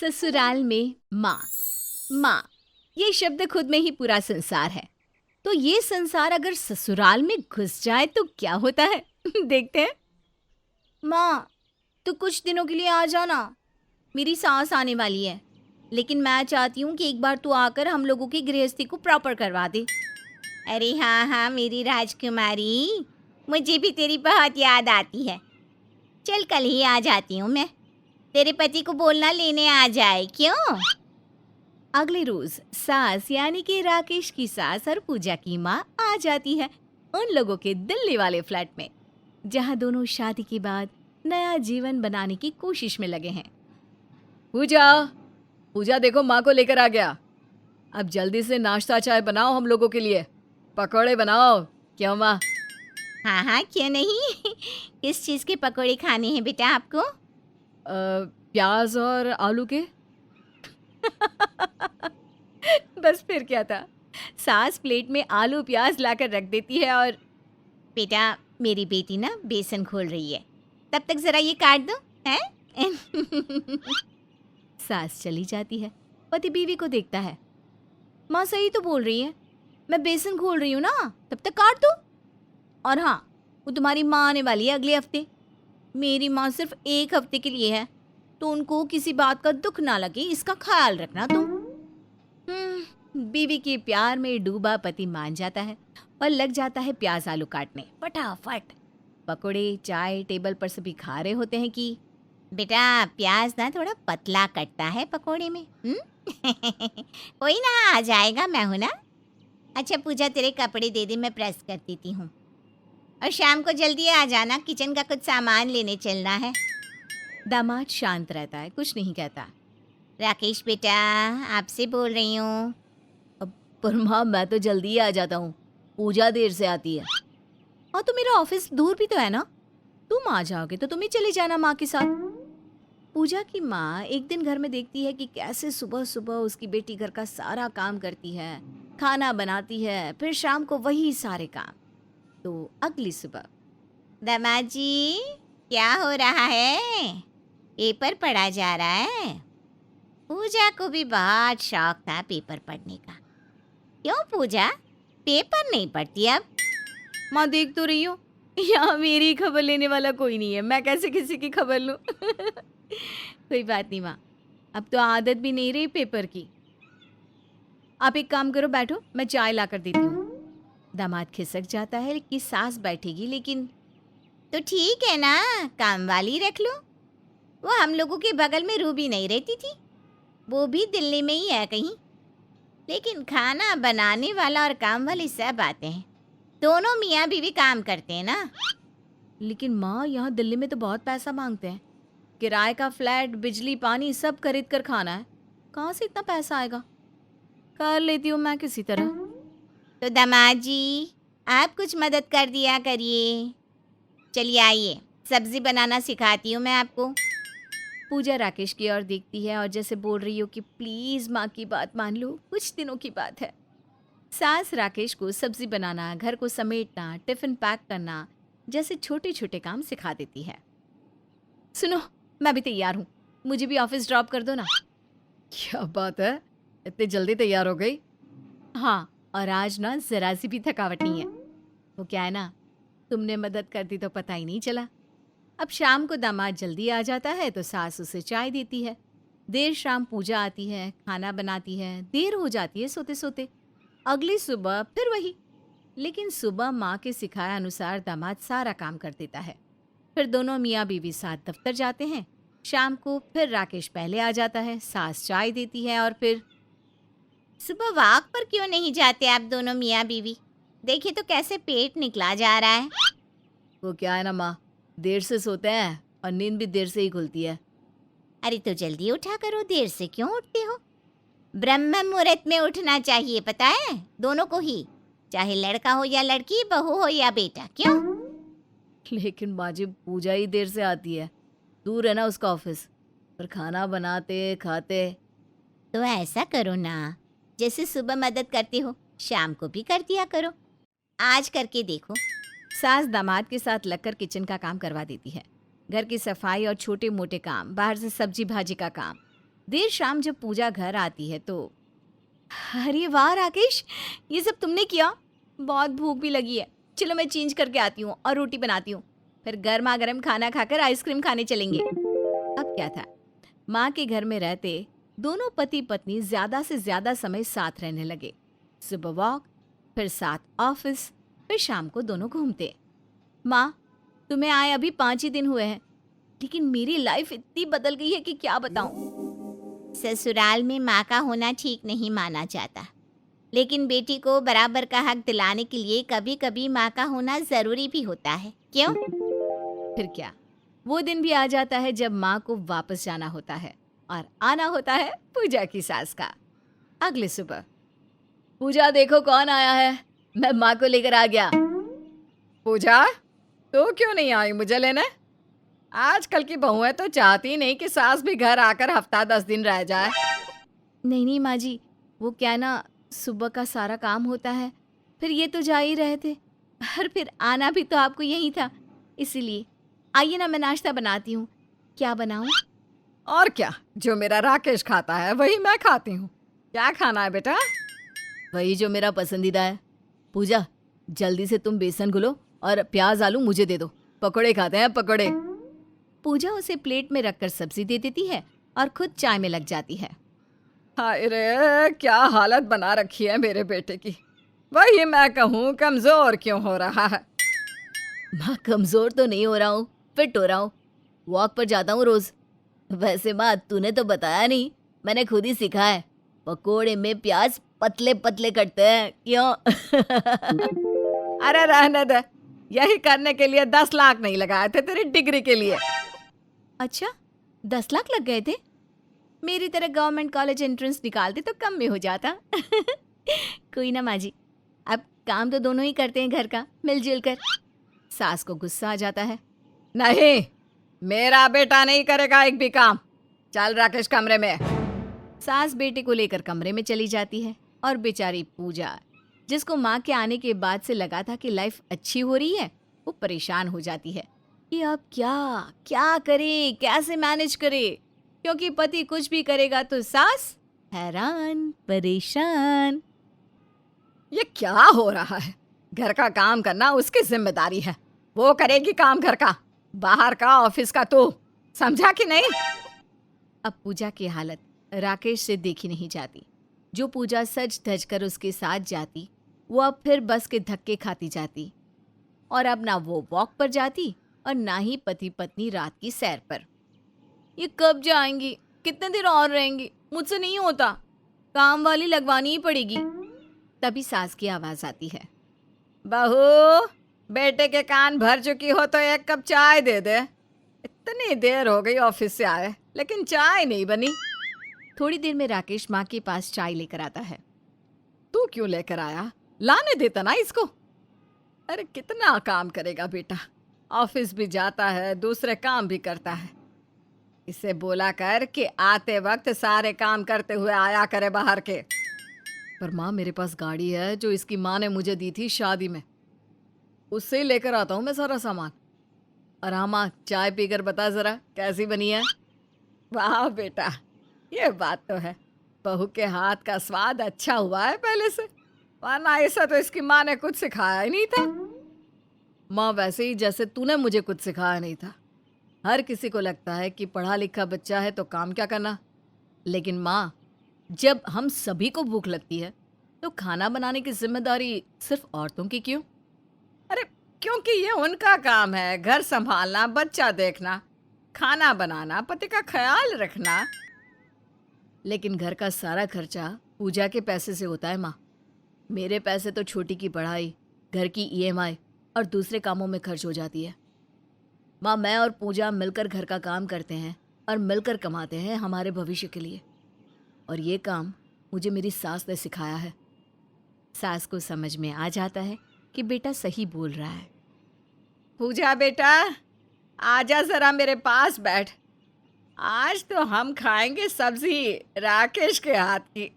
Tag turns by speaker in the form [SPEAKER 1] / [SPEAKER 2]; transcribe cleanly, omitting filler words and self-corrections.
[SPEAKER 1] ससुराल में माँ। माँ, ये शब्द खुद में ही पूरा संसार है। तो ये संसार अगर ससुराल में घुस जाए तो क्या होता है? देखते हैं। माँ, तू कुछ दिनों के लिए आ जाना। मेरी सास आने वाली है, लेकिन मैं चाहती हूँ कि एक बार तू आकर हम लोगों की गृहस्थी को प्रॉपर करवा दे। अरे हाँ हाँ मेरी राजकुमारी, मुझे भी तेरी बहुत याद आती है। चल कल ही आ जाती हूँ मैं। तेरे पति को बोलना लेने आ जाए, क्यों? अगले रोज सास यानी कि राकेश की सास और पूजा की माँ आ जाती है उन लोगों के दिल्ली वाले फ्लैट में, जहाँ दोनों शादी के बाद नया जीवन बनाने की कोशिश में लगे हैं। पूजा, पूजा देखो माँ को लेकर आ गया। अब जल्दी से नाश्ता चाय बनाओ हम लोगों के लिए। पकौड़े बनाओ। क्यों माँ? हाँ हाँ क्यों नहीं। किस चीज़ के पकौड़े खाने हैं बेटा आपको? प्याज और आलू के। बस फिर क्या था, सास प्लेट में आलू प्याज लाकर रख देती है और बेटा मेरी बेटी ना बेसन घोल रही है, तब तक जरा ये काट दो है। सास चली जाती है। पति बीवी को देखता है। माँ सही तो बोल रही है, मैं बेसन घोल रही हूँ ना, तब तक काट दो। और हाँ, वो तुम्हारी माँ आने वाली है अगले हफ्ते। मेरी माँ सिर्फ एक हफ्ते के लिए है, तो उनको किसी बात का दुख ना लगे इसका ख्याल रखना तुम। बीवी के प्यार में डूबा पति मान जाता है और लग जाता है प्याज आलू काटने फटाफट। पकोड़े चाय टेबल पर सभी खा रहे होते हैं कि बेटा प्याज ना थोड़ा पतला कटता है पकोड़े में। कोई ना आ जाएगा, मैं हूं ना। अच्छा पूजा तेरे कपड़े दे दे, मैं प्रेस कर देती हूँ। और शाम को जल्दी आ जाना, किचन का कुछ सामान लेने चलना है। दामाद शांत रहता है, कुछ नहीं कहता। राकेश बेटा आपसे बोल रही हूँ। पर माँ मैं तो जल्दी ही आ जाता हूँ, पूजा देर से आती है। हाँ तो मेरा ऑफिस दूर भी तो है ना, तुम आ जाओगे तो तुम ही चले जाना माँ के साथ। पूजा की माँ एक दिन घर में देखती है कि कैसे सुबह सुबह उसकी बेटी घर का सारा काम करती है, खाना बनाती है, फिर शाम को वही सारे काम। तो अगली सुबह, दामाद जी क्या हो रहा है? पेपर पढ़ा जा रहा है। पूजा को भी बहुत शौक था पेपर पढ़ने का। क्यों पूजा, पेपर नहीं पढ़ती अब? माँ देख तो रही हो, यहाँ मेरी खबर लेने वाला कोई नहीं है, मैं कैसे किसी की खबर लूँ। कोई बात नहीं माँ, अब तो आदत भी नहीं रही पेपर की। आप एक काम करो, बैठो मैं चाय ला कर देती हूँ। दामाद खिसक जाता है कि सास बैठेगी, लेकिन तो ठीक है ना, काम वाली रख लो। वो हम लोगों के बगल में रूबी नहीं रहती थी, वो भी दिल्ली में ही है कहीं। लेकिन खाना बनाने वाला और काम वाली सब आते हैं, दोनों मियाँ बीवी काम करते हैं ना। लेकिन माँ यहाँ दिल्ली में तो बहुत पैसा मांगते हैं, किराए का फ्लैट बिजली पानी सब खरीद कर खाना है, कहाँ से इतना पैसा आएगा? कर लेती हूँ मैं किसी तरह। तो दामाद जी आप कुछ मदद कर दिया करिए। चलिए आइए सब्जी बनाना सिखाती हूँ मैं आपको। पूजा राकेश की ओर देखती है और जैसे बोल रही हो कि प्लीज माँ की बात मान लो, कुछ दिनों की बात है। सास राकेश को सब्जी बनाना, घर को समेटना, टिफिन पैक करना जैसे छोटे छोटे काम सिखा देती है। सुनो, मैं भी तैयार हूँ, मुझे भी ऑफिस ड्रॉप कर दो ना। क्या बात है, इतनी जल्दी तैयार हो गई? हाँ, और आज ना जरा सी भी थकावट नहीं है। वो क्या है ना, तुमने मदद कर दी तो पता ही नहीं चला। अब शाम को दामाद जल्दी आ जाता है तो सास उसे चाय देती है। देर शाम पूजा आती है, खाना बनाती है, देर हो जाती है सोते सोते। अगली सुबह फिर वही, लेकिन सुबह माँ के सिखाए अनुसार दामाद सारा काम कर देता है। फिर दोनों मियाँ बीवी साथ दफ्तर जाते हैं। शाम को फिर राकेश पहले आ जाता है, सास चाय देती है और फिर सुबह वॉक पर क्यों नहीं जाते आप दोनों मियाँ बीवी? देखिए तो कैसे पेट निकला जा रहा है। वो क्या है ना माँ, देर से सोते हैं और नींद भी देर से ही खुलती है। अरे तो जल्दी उठा करो, देर से क्यों उठते हो? ब्रह्म मुहूर्त में उठना चाहिए, पता है, दोनों को ही, चाहे लड़का हो या लड़की, बहू हो या बेटा। क्यों? लेकिन बाजी पूजा ही देर से आती है, दूर है ना उसका ऑफिस, पर खाना बनाते खाते। तो ऐसा करो ना, जैसे सुबह मदद करते हो शाम को भी कर दिया करो। आज करके देखो। सास दामाद के साथ लगकर किचन का काम करवा देती है। घर की सफाई और छोटे मोटे काम, बाहर से सब्जी भाजी का काम, देर शाम जब पूजा घर आती है तो अरे वाह राकेश, ये सब तुमने किया? बहुत भूख भी लगी है। चलो मैं चेंज करके आती हूँ और रोटी बनाती हूँ, फिर गर्मा गर्म खाना खाकर आइसक्रीम खाने चलेंगे। अब क्या था, माँ के घर में रहते दोनों पति पत्नी ज्यादा से ज्यादा समय साथ रहने लगे। सुबह वॉक, फिर साथ ऑफिस, फिर शाम को दोनों घूमते। माँ, तुम्हें आए अभी 5 ही दिन हुए हैं, लेकिन मेरी लाइफ इतनी बदल गई है कि क्या बताऊं। ससुराल में माँ का होना ठीक नहीं माना जाता, लेकिन बेटी को बराबर का हक दिलाने के लिए कभी कभी माँ का होना जरूरी भी होता है, क्यों? फिर क्या, वो दिन भी आ जाता है जब माँ को वापस जाना होता है और आना होता है पूजा की सास का। अगले सुबह, पूजा देखो कौन आया है, मैं माँ को लेकर आ गया। पूजा, तो क्यों नहीं आई मुझे लेने? आजकल की बहुएं तो चाहती नहीं कि सास भी घर आकर हफ्ता 10 दिन रह जाए। नहीं नहीं माँ जी, वो क्या ना, सुबह का सारा काम होता है, फिर ये तो जा ही रहे थे, और फिर आना भी तो आपको यही था, इसीलिए। आइए ना, मैं नाश्ता बनाती हूँ। क्या बनाऊँ? और क्या, जो मेरा राकेश खाता है वही मैं खाती हूँ। क्या खाना है बेटा? वही जो मेरा पसंदीदा है। पूजा, जल्दी से तुम बेसन घुलो और प्याज आलू मुझे दे दो, पकोड़े खाते हैं पकोड़े। पूजा उसे प्लेट में रखकर सब्जी दे देती है और खुद चाय में लग जाती है। हाय रे, क्या हालत बना रखी है मेरे बेटे की। वही मैं कहूँ, कमजोर क्यों हो रहा है? माँ, कमजोर तो नहीं हो रहा हूँ, फिट हो रहा हूँ। वॉक पर जाता हूँ रोज। वैसे माँ, तूने तो बताया नहीं, मैंने खुद ही सीखा है। पकोड़े में प्याज पतले पतले कटते हैं, क्यों? अरे रहने दे, यही करने के लिए 10 लाख नहीं लगाए थे तेरी डिग्री के लिए। अच्छा, 10 लाख लग गए थे? मेरी तरह गवर्नमेंट कॉलेज एंट्रेंस निकालते तो कम में हो जाता। कोई ना माँ जी, अब काम तो दोनों ही करते हैं घर का, मिलजुल कर। सास को गुस्सा आ जाता है। नहीं, मेरा बेटा नहीं करेगा एक भी काम। चल राकेश, कमरे में। सास बेटे को लेकर कमरे में चली जाती है और बेचारी पूजा, जिसको माँ के आने के बाद से लगा था कि लाइफ अच्छी हो रही है, वो परेशान हो जाती है कि अब क्या क्या करे, कैसे मैनेज करे, क्योंकि पति कुछ भी करेगा तो सास हैरान परेशान। ये क्या हो रहा है? घर का काम करना उसकी जिम्मेदारी है, वो करेगी काम घर का, बाहर का ऑफिस का तो समझा कि नहीं? अब पूजा की हालत राकेश से देखी नहीं जाती। जो पूजा सज धज कर उसके साथ जाती, वो अब फिर बस के धक्के खाती जाती, और अब ना वो वॉक पर जाती और ना ही पति पत्नी रात की सैर पर। ये कब जाएंगी? कितने दिन और रहेंगी? मुझसे नहीं होता, काम वाली लगवानी ही पड़ेगी। तभी सास की आवाज आती है। बहू, बेटे के कान भर चुकी हो तो एक कप चाय दे दे। इतनी देर हो गई ऑफिस से आए, लेकिन चाय नहीं बनी। थोड़ी देर में राकेश माँ के पास चाय लेकर आता है। तू क्यों लेकर आया? लाने देता ना इसको। अरे कितना काम करेगा बेटा, ऑफिस भी जाता है, दूसरे काम भी करता है। इसे बोला कर कि आते वक्त सारे काम करते हुए आया करे बाहर के। पर माँ, मेरे पास गाड़ी है जो इसकी माँ ने मुझे दी थी शादी में, उससे ही लेकर आता हूँ मैं सारा सामान। और हाँ माँ, चाय पीकर बता जरा कैसी बनी है। वाह बेटा, ये बात तो है, बहू के हाथ का स्वाद अच्छा हुआ है पहले से, वरना ऐसा तो इसकी माँ ने कुछ सिखाया ही नहीं था। माँ, वैसे ही जैसे तूने मुझे कुछ सिखाया नहीं था। हर किसी को लगता है कि पढ़ा लिखा बच्चा है तो काम क्या करना, लेकिन माँ, जब हम सभी को भूख लगती है तो खाना बनाने की जिम्मेदारी सिर्फ औरतों की क्यों? अरे क्योंकि ये उनका काम है, घर संभालना, बच्चा देखना, खाना बनाना, पति का ख्याल रखना। लेकिन घर का सारा खर्चा पूजा के पैसे से होता है माँ। मेरे पैसे तो छोटी की पढ़ाई, घर की ईएमआई और दूसरे कामों में खर्च हो जाती है। माँ, मैं और पूजा मिलकर घर का काम करते हैं और मिलकर कमाते हैं हमारे भविष्य के लिए, और ये काम मुझे मेरी सास ने सिखाया है। सास को समझ में आ जाता है कि बेटा सही बोल रहा है। पूजा बेटा, आजा जरा मेरे पास बैठ, आज तो हम खाएंगे सब्जी राकेश के हाथ की।